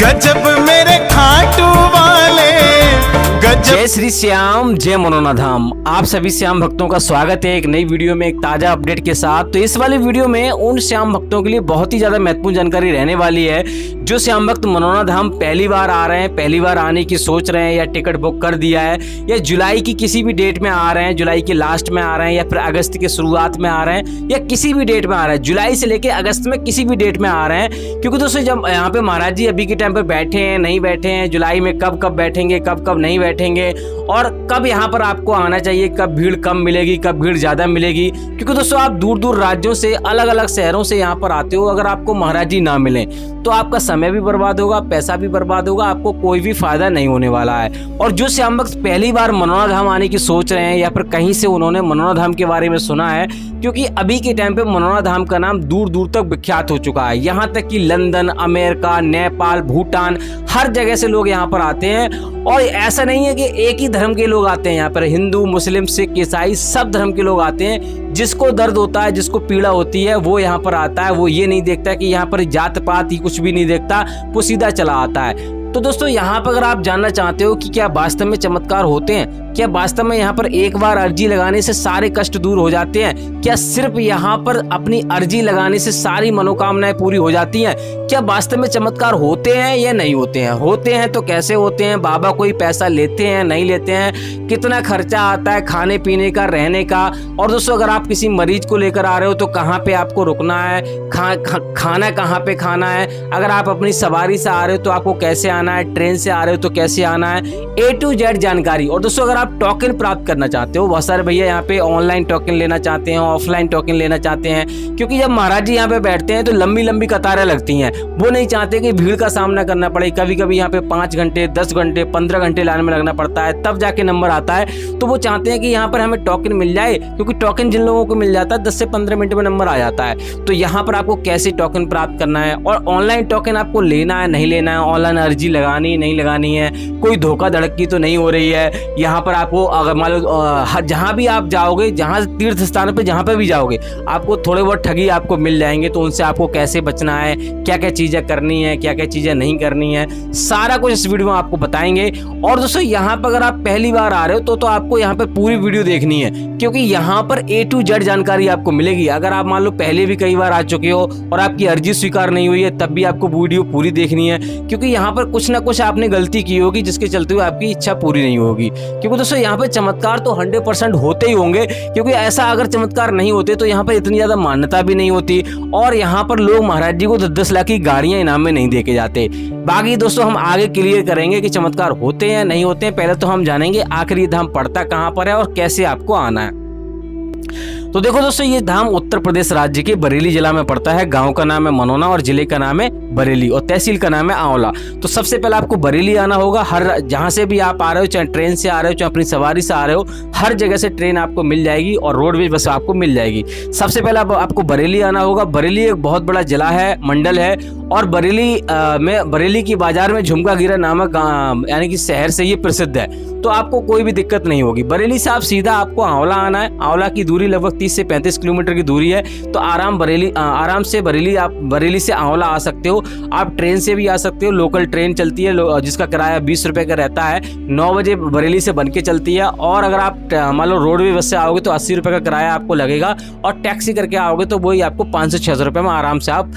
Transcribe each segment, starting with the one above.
गजब मेरे खाटू वाले गजब। जय श्री श्याम, जय मनोना धाम। आप सभी श्याम भक्तों का स्वागत है एक नई वीडियो में, एक ताजा अपडेट के साथ। तो इस वाली वीडियो में उन श्याम भक्तों के लिए बहुत ही ज्यादा महत्वपूर्ण जानकारी रहने वाली है जो श्याम भक्त मनोना धाम पहली बार आ रहे हैं, पहली बार आने की सोच रहे हैं, या टिकट बुक कर दिया है, या जुलाई की किसी भी डेट में आ रहे हैं, जुलाई के लास्ट में आ रहे हैं, या फिर अगस्त के शुरुआत में आ रहे हैं, या किसी भी डेट में आ रहे हैं, जुलाई से लेके अगस्त में किसी भी डेट में आ रहे हैं। क्योंकि दोस्तों जब यहाँ पे महाराज जी अभी के टाइम पे बैठे हैं, नहीं बैठे हैं, जुलाई में कब कब बैठेंगे, कब कब नहीं बैठेंगे, और कब यहाँ पर आपको आना चाहिए, कब भीड़ कम मिलेगी, कब भीड़ ज्यादा मिलेगी। क्योंकि दोस्तों आप दूर दूर राज्यों से, अलग अलग शहरों से यहाँ पर आते हो, अगर आपको महाराज जी ना मिले तो आपका समय भी बर्बाद होगा, पैसा भी बर्बाद होगा, आपको कोई भी फायदा नहीं होने वाला है। और जो श्याम भक्त पहली बार मनोना धाम आने की सोच रहे हैं, या फिर कहीं से उन्होंने मनोना धाम के बारे में सुना है, क्योंकि अभी के टाइम पे मनोना धाम का नाम दूर दूर तक विख्यात हो चुका है। यहाँ तक कि लंदन, अमेरिका, नेपाल, भूटान, हर जगह से लोग यहाँ पर आते हैं। और ऐसा नहीं है कि एक ही धर्म के लोग आते हैं यहाँ पर, हिंदू, मुस्लिम, सिख, ईसाई सब धर्म के लोग आते हैं। जिसको दर्द होता है, जिसको पीड़ा होती है, वो यहाँ पर आता है। वो ये नहीं देखता कि यहाँ पर जात पात ही कुछ भी नहीं देखता, वो सीधा चला आता है। तो दोस्तों यहाँ पर अगर आप जानना चाहते हो कि क्या वास्तव में चमत्कार होते हैं, क्या वास्तव में यहाँ पर एक बार अर्जी लगाने से सारे कष्ट दूर हो जाते हैं, क्या सिर्फ यहाँ पर अपनी अर्जी लगाने से सारी मनोकामनाएं पूरी हो जाती हैं, क्या वास्तव में चमत्कार होते हैं या नहीं होते हैं, होते हैं तो कैसे होते हैं, बाबा कोई पैसा लेते हैं नहीं लेते हैं, कितना खर्चा आता है खाने पीने का, रहने का। और दोस्तों अगर आप किसी मरीज को लेकर आ रहे हो तो कहाँ पे आपको रुकना है, खाना कहाँ पे खाना है, अगर आप अपनी सवारी से आ रहे हो तो आपको कैसे आना है, ट्रेन से आ रहे हो तो कैसे आना है, A to Z जानकारी। और दोस्तों अगर आप टोकन प्राप्त करना चाहते हो, बहुत सारे भैया यहाँ पे ऑनलाइन टोकन लेना चाहते हैं, ऑफलाइन टोकन लेना चाहते हैं, क्योंकि जब महाराज जी यहाँ पे बैठते हैं तो लंबी लंबी कतारें लगती हैं। वो नहीं चाहते कि भीड़ का सामना करना पड़े। कभी कभी यहाँ पे 5 घंटे, 10 घंटे, 15 घंटे लाइन में लगना पड़ता है, तब जाके नंबर आता है। तो वो चाहते हैं कि यहाँ पर हमें टोकन मिल जाए, क्योंकि टोकन जिन लोगों को मिल जाता है 10 से 15 मिनट में नंबर आ जाता है। तो यहाँ पर आपको कैसे टोकन प्राप्त करना है, और ऑनलाइन टोकन आपको लेना है नहीं लेना है, ऑनलाइन अर्जी लगानी नहीं लगानी है, कोई धोखा धड़की तो नहीं हो रही है। यहाँ पर आपको अगर मान लो जहाँ भी आप जाओगे, जहाँ तीर्थ स्थानों पे जहाँ पे भी जाओगे, आपको थोड़े बहुत ठगी आपको मिल जाएंगे। तो उनसे आपको कैसे बचना है, क्या क्या चीजें करनी है, क्या क्या चीजें नहीं करनी है, सारा कुछ इस वीडियो में आपको बताएंगे। और दोस्तों यहाँ पर अगर आप पहली बार आ रहे हो तो आपको यहाँ पे पूरी वीडियो देखनी है, क्योंकि यहाँ पर A to Z जानकारी आपको मिलेगी। अगर आप मान लो पहले भी कई बार आ चुके हो और आपकी अर्जी स्वीकार नहीं हुई है, तब भी आपको वीडियो पूरी देखनी है, क्योंकि यहाँ पर कुछ ना कुछ आपने गलती की होगी जिसके चलते हुए आपकी इच्छा पूरी नहीं होगी। क्योंकि दोस्तों यहाँ पे चमत्कार तो 100% होते ही होंगे, क्योंकि ऐसा अगर चमत्कार नहीं होते तो यहाँ पर इतनी ज्यादा मान्यता भी नहीं होती, और यहाँ पर लोग महाराज जी को 10-10 लाख की गाड़ियां इनाम में नहीं दे के जाते। बाकी दोस्तों हम आगे क्लियर करेंगे कि चमत्कार होते हैं नहीं होते हैं। पहले तो हम जानेंगे आखिर ये धाम पड़ता कहाँ पर है और कैसे आपको आना है। तो देखो दोस्तों ये धाम उत्तर प्रदेश राज्य के बरेली जिला में पड़ता है। गांव का नाम है मनोना और जिले का नाम है बरेली, और तहसील का नाम है आंवला। तो सबसे पहले आपको बरेली आना होगा। हर जहां से भी आप आ रहे हो, चाहे ट्रेन से आ रहे हो, चाहे अपनी सवारी से आ रहे हो, हर जगह से ट्रेन आपको मिल जाएगी और रोडवेज बस आपको मिल जाएगी। सबसे पहले आपको बरेली आना होगा। बरेली एक बहुत बड़ा जिला है, मंडल है, और बरेली की बाजार में झुमका गिरा नामक यानी कि शहर से ये प्रसिद्ध है। तो आपको कोई भी दिक्कत नहीं होगी। बरेली से आप सीधा आपको आंवला आना है। आंवला की दूरी लगभग 30 से 35 किलोमीटर की दूरी है। तो आराम से बरेली से आंवला आ सकते हो। आप ट्रेन से भी आ सकते हो, लोकल ट्रेन चलती है जिसका किराया 20 रुपए का रहता है। 9 बजे बरेली से बन के चलती है। और अगर आप मान लो रोडवे बस से आओगे तो 80 रुपए का किराया आपको लगेगा, और टैक्सी करके आओगे तो वही आपको 500 से 600 रुपए में आराम से आप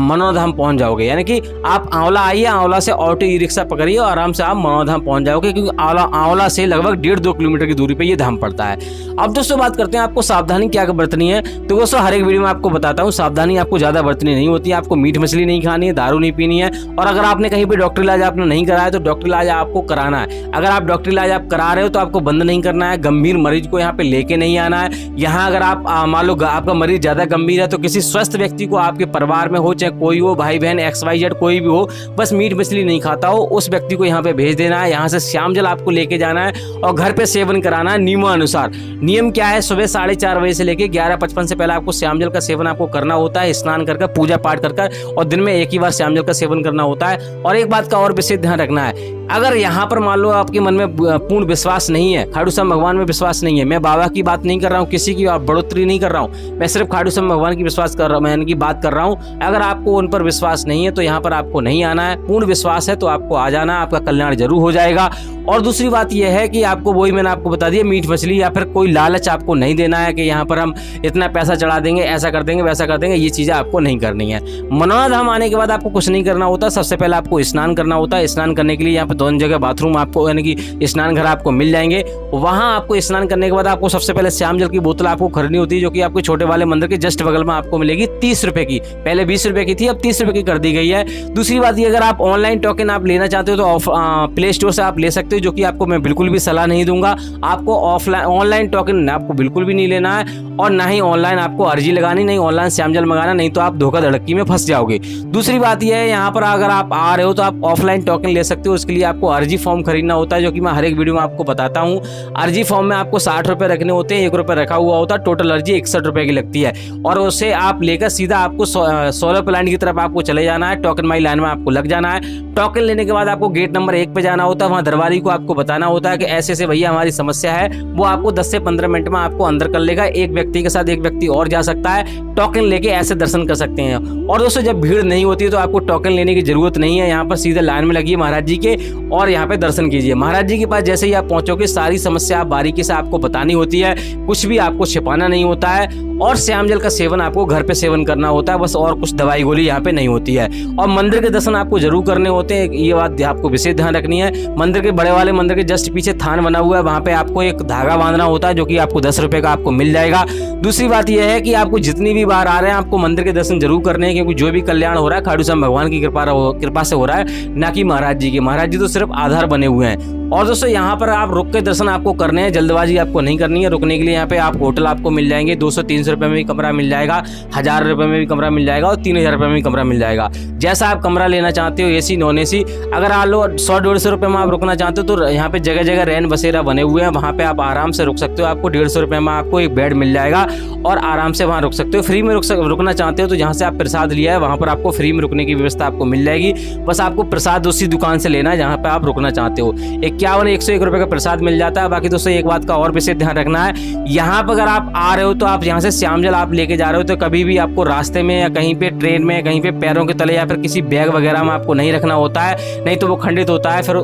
मनोना धाम पहुंच जाओगे। यानी कि आप आंवला आइए, आंवला से ऑटो ई रिक्शा पकड़िए और आराम से आप मनोना धाम पहुंच जाओगे, क्योंकि आंवला से लगभग 1.5-2 किलोमीटर की दूरी पे ये धाम पड़ता है। अब दोस्तों बात करते हैं आपको सावधानी क्या बरतनी है। तो दोस्तों हर एक वीडियो में आपको बताता हूँ, सावधानी आपको ज्यादा बरतनी नहीं होती है। आपको मीट मछली नहीं खानी है, दारू नहीं पीनी है, और अगर आपने कहीं पे डॉक्टरी इलाज आपने नहीं कराया तो डॉक्टरी इलाज आपको कराना है। अगर आप डॉक्टरी इलाज आप करा रहे हो तो आपको बंद नहीं करना है। गंभीर मरीज को यहाँ पे लेके नहीं आना है। यहाँ अगर आप मान लो आपका मरीज ज्यादा गंभीर है तो किसी स्वस्थ व्यक्ति को, आपके परिवार में हो, चाहे कोई हो, भाई बहन XYZ कोई भी हो, बस मीट मछली नहीं खाता हो, उस व्यक्ति को यहाँ पे भेज देना है। यहाँ से श्याम जल आपको लेके जाना है और घर पे सेवन कराना है नियमानुसार। नियम क्या है, सुबह 4:30 4 बजे से लेकर 11:55 से पहले आपको श्याम जल का सेवन आपको करना होता है, स्नान कर पूजा पाठ कर और दिन में एक ही बार श्याम जल का सेवन करना होता है। और एक बात का और विशेष ध्यान रखना है, अगर यहाँ पर मान लो आपके मन में पूर्ण विश्वास नहीं है, खाटू श्याम भगवान में विश्वास नहीं है, मैं बाबा की बात नहीं कर रहा हूँ, किसी की बढ़ोतरी नहीं कर रहा हूँ, मैं सिर्फ खाटू श्याम भगवान की विश्वास कर रहा हूँ, मैं इनकी बात कर रहा हूँ। अगर आपको उन पर विश्वास नहीं है तो यहाँ पर आपको नहीं आना है। पूर्ण विश्वास है तो आपको आ जाना है, आपका कल्याण जरूर हो जाएगा। और दूसरी बात यह है कि आपको वही मैंने आपको बता दिया, मीट मछली या फिर कोई लालच आपको नहीं देना है कि यहाँ पर हम इतना पैसा चढ़ा देंगे, ऐसा कर देंगे, वैसा कर देंगे, ये चीज़ें आपको नहीं करनी है। मनोनाथ धाम आने के बाद आपको कुछ नहीं करना होता। सबसे पहले आपको स्नान करना होता है। स्नान करने के लिए यहाँ पर दोनों जगह बाथरूम आपको यानी कि स्नान घर आपको मिल जाएंगे। वहाँ आपको स्नान करने के बाद आपको सबसे पहले श्याम जल की बोतल आपको खरीदनी होती है, जो कि आपके छोटे वाले मंदिर के जस्ट बगल में आपको मिलेगी 30 रुपए की। पहले 20 रुपए की थी, अब 30 रुपए की कर दी गई है। दूसरी बात ये, अगर आप ऑनलाइन टोकन आप लेना चाहते हो तो प्ले स्टोर से आप ले सकते हो, जो कि आपको मैं बिल्कुल भी सलाह नहीं दूंगा। आपको ऑफलाइन ऑनलाइन टोकन आपको बिल्कुल भी नहीं लेना है, और ना ही ऑनलाइन आपको अर्जी लगानी, नहीं ऑनलाइन श्याम जल मंगाना, नहीं तो आप धोखाधड़ी में फंस जाओगे। दूसरी बात यह है, यहाँ पर अगर आप आ रहे हो तो आप ऑफलाइन टोकन ले सकते हो। उसके लिए आपको अर्जी फॉर्म खरीदना होता है, जो कि मैं हर एक वीडियो में आपको बताता हूँ। अर्जी फॉर्म में आपको 60 रुपए रखने होते हैं, 1 रुपए रखा हुआ होता है। टोटल अर्जी 61 रुपए की लगती है, और उसे आप लेकर सीधा आपको सोलर प्लांट की तरफ आपको चले जाना है। टोकन माई लाइन में आपको लग जाना है। टोकन लेने के बाद आपको गेट नंबर 1 पे जाना होता है। वहाँ दरबारी को आपको बताना होता है कि ऐसे से भैया हमारी समस्या है। वो आपको 10 से 15 मिनट में आपको अंदर कर लेगा। एक व्यक्ति के साथ एक व्यक्ति और जा सकता है। टोकन लेके ऐसे दर्शन कर सकते हैं। और दोस्तों, जब भीड़ नहीं होती है तो आपको टोकन लेने की जरूरत नहीं है। यहाँ पर सीधे लाइन में लगिए महाराज जी के और यहाँ पे दर्शन कीजिए। महाराज जी के पास जैसे ही आप पहुंचोगे, सारी समस्या आप बारीकी से आपको बतानी होती है, कुछ भी आपको छिपाना नहीं होता है। और श्याम जल का सेवन आपको घर पे सेवन करना होता है बस, और कुछ दवाई गोली यहाँ पे नहीं होती है। और मंदिर के दर्शन आपको जरूर करने होते हैं, ये बात आपको विशेष ध्यान रखनी है। मंदिर के बड़े वाले मंदिर के जस्ट पीछे थान बना हुआ है, वहाँ पे आपको एक धागा बांधना होता है, जो कि आपको 10 रुपए का आपको मिल जाएगा। दूसरी बात यह है कि आपको जितनी भी बार आ रहे हैं आपको मंदिर के दर्शन जरूर करने हैं, क्योंकि जो भी कल्याण हो रहा है खाटू श्याम भगवान की कृपा से हो रहा है, ना कि महाराज जी के। महाराज जी तो सिर्फ आधार बने हुए हैं। और दोस्तों, यहाँ पर आप रुक के दर्शन आपको करने हैं, जल्दबाजी आपको नहीं करनी है। रुकने के लिए यहाँ पे आप होटल आपको मिल जाएंगे। 200-300 रुपए में भी कमरा मिल जाएगा, 1000 रुपए में भी कमरा मिल जाएगा, और 3000 रुपए में भी कमरा मिल जाएगा। जैसा आप कमरा लेना चाहते हो, एसी नॉन एसी। अगर आप लो 100-150 रुपए में आप रुकना चाहते हो तो यहाँ पे जगह जगह रैन बसेरा बने हुए हैं, वहाँ पे आप आराम से रुक सकते हो। आपको 150 रुपए में आपको एक बेड मिल जाएगा और आराम से वहाँ रुक सकते हो। फ्री में रुकना चाहते हो तो जहाँ से आप प्रसाद लिया है वहाँ पर आपको फ्री में रुकने की व्यवस्था आपको मिल जाएगी। बस आपको प्रसाद उसी दुकान से लेना है जहाँ पे आप रुकना चाहते हो। 51-101 रुपए का प्रसाद मिल जाता है। बाकी दोस्तों, एक बात का और विशेष ध्यान रखना है, यहाँ पर अगर आप आ रहे हो तो आप यहाँ से श्याम जल आप लेके जा रहे हो तो कभी भी आपको रास्ते में या कहीं पे ट्रेन में कहीं पे पैरों के तले या फिर किसी बैग वगैरह में आपको नहीं रखना होता है, नहीं तो वो खंडित होता है, फिर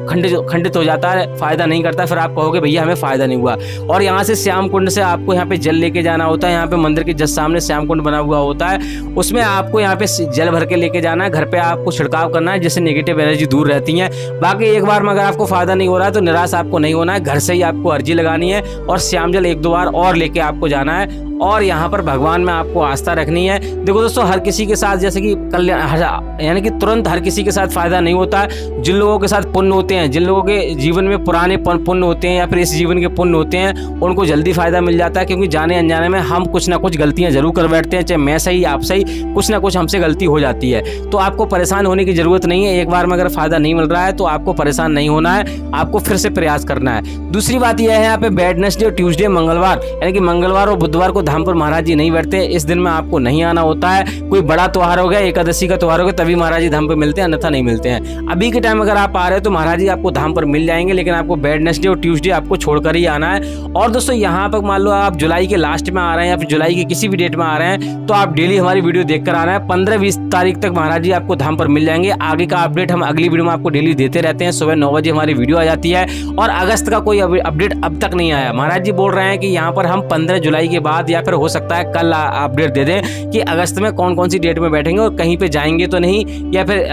खंडित हो जाता है, फायदा नहीं करता। फिर आप कहोगे भैया हमें फायदा नहीं हुआ। और यहाँ से श्याम कुंड से आपको यहाँ पे जल लेके जाना होता है। यहाँ पे मंदिर के जस्ट सामने श्याम कुंड बना हुआ होता है, उसमें आपको यहाँ पे जल भर के लेके जाना है। घर पे आपको छिड़काव करना है, जिससे नेगेटिव एनर्जी दूर रहती है। बाकी एक बार में अगर आपको फायदा नहीं हो रहा है तो निराश आपको नहीं होना है। घर से ही आपको अर्जी लगानी है और श्याम जल 1-2 बार और लेके आपको जाना है, और यहाँ पर भगवान में आपको आस्था रखनी है। देखो दोस्तों, हर किसी के साथ जैसे कि कल्याण यानी कि तुरंत हर किसी के साथ फायदा नहीं होता है। जिन लोगों के साथ पुण्य होते हैं, जिन लोगों के जीवन में पुराने पुण्य होते हैं या फिर इस जीवन के पुण्य होते हैं, उनको जल्दी फायदा मिल जाता है। क्योंकि जाने अनजाने में हम कुछ ना कुछ गलतियां जरूर कर बैठते हैं, चाहे मैं सही आप सही, कुछ ना कुछ हमसे गलती हो जाती है। तो आपको परेशान होने की जरूरत नहीं है। एक बार में अगर फायदा नहीं मिल रहा है तो आपको परेशान नहीं होना है, आपको फिर से प्रयास करना है। दूसरी बात यह है, यहाँ पे वेडनेसडे और ट्यूसडे मंगलवार यानी कि मंगलवार और बुधवार को धाम पर महाराज जी नहीं बैठते। इस दिन में आपको नहीं आना होता है। कोई बड़ा त्योहार हो गया, एकादशी का त्योहार हो गया, तभी महाराज जी धाम पर मिलते हैं, अन्यथा नहीं मिलते हैं। अभी के टाइम अगर आप आ रहे हो तो महाराज जी आपको धाम पर मिल जाएंगे, लेकिन आपको वेडनेसडे और ट्यूसडे आपको छोड़कर ही आना है। और दोस्तों, यहाँ पर मान लो आप जुलाई के लास्ट में आ रहे हैं या फिर जुलाई के किसी भी डेट में आ रहे हैं तो आप डेली हमारी वीडियो देखकर आना है। 15-20 तारीख तक महाराज जी आपको धाम पर मिल जाएंगे। आगे का अपडेट हम अगली वीडियो में आपको डेली देते रहते हैं। सुबह 9 बजे हमारी वीडियो आ जाती है। और अगस्त का कोई अपडेट अब तक नहीं आया। महाराज जी बोल रहे हैं कि यहाँ पर हम 15 जुलाई के बाद या फिर हो सकता है कल अपडेट दे दें कि अगस्त में कौन कौन सी डेट में बैठेंगे और कहीं पे जाएंगे तो नहीं, या फिर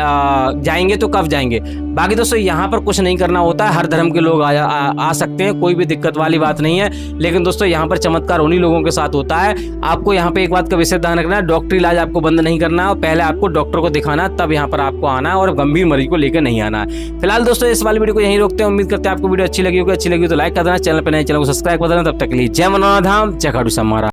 जाएंगे तो कब जाएंगे। बाकी दोस्तों, यहाँ पर कुछ नहीं करना होता है। हर धर्म के लोग आ सकते हैं, कोई भी दिक्कत वाली बात नहीं है। लेकिन दोस्तों, यहाँ पर चमत्कार उन्हीं लोगों के साथ होता है। आपको यहाँ पे एक बात का विशेष ध्यान रखना है, डॉक्टरी इलाज आपको बंद नहीं करना है। पहले आपको डॉक्टर को दिखाना, तब यहाँ पर आपको आना है, और गंभीर मरीज को लेकर नहीं आना है। फिलहाल दोस्तों, इस वाली वीडियो को यहीं रोकते हैं। उम्मीद करते हैं आपको वीडियो अच्छी लगी होगी। अच्छी लगी तो लाइक कर देना, चैनल पर नए चैनल को सब्सक्राइब कर देना। तब तक के लिए जय मनोनाथ धाम, जय खाटू श्याम महाराज।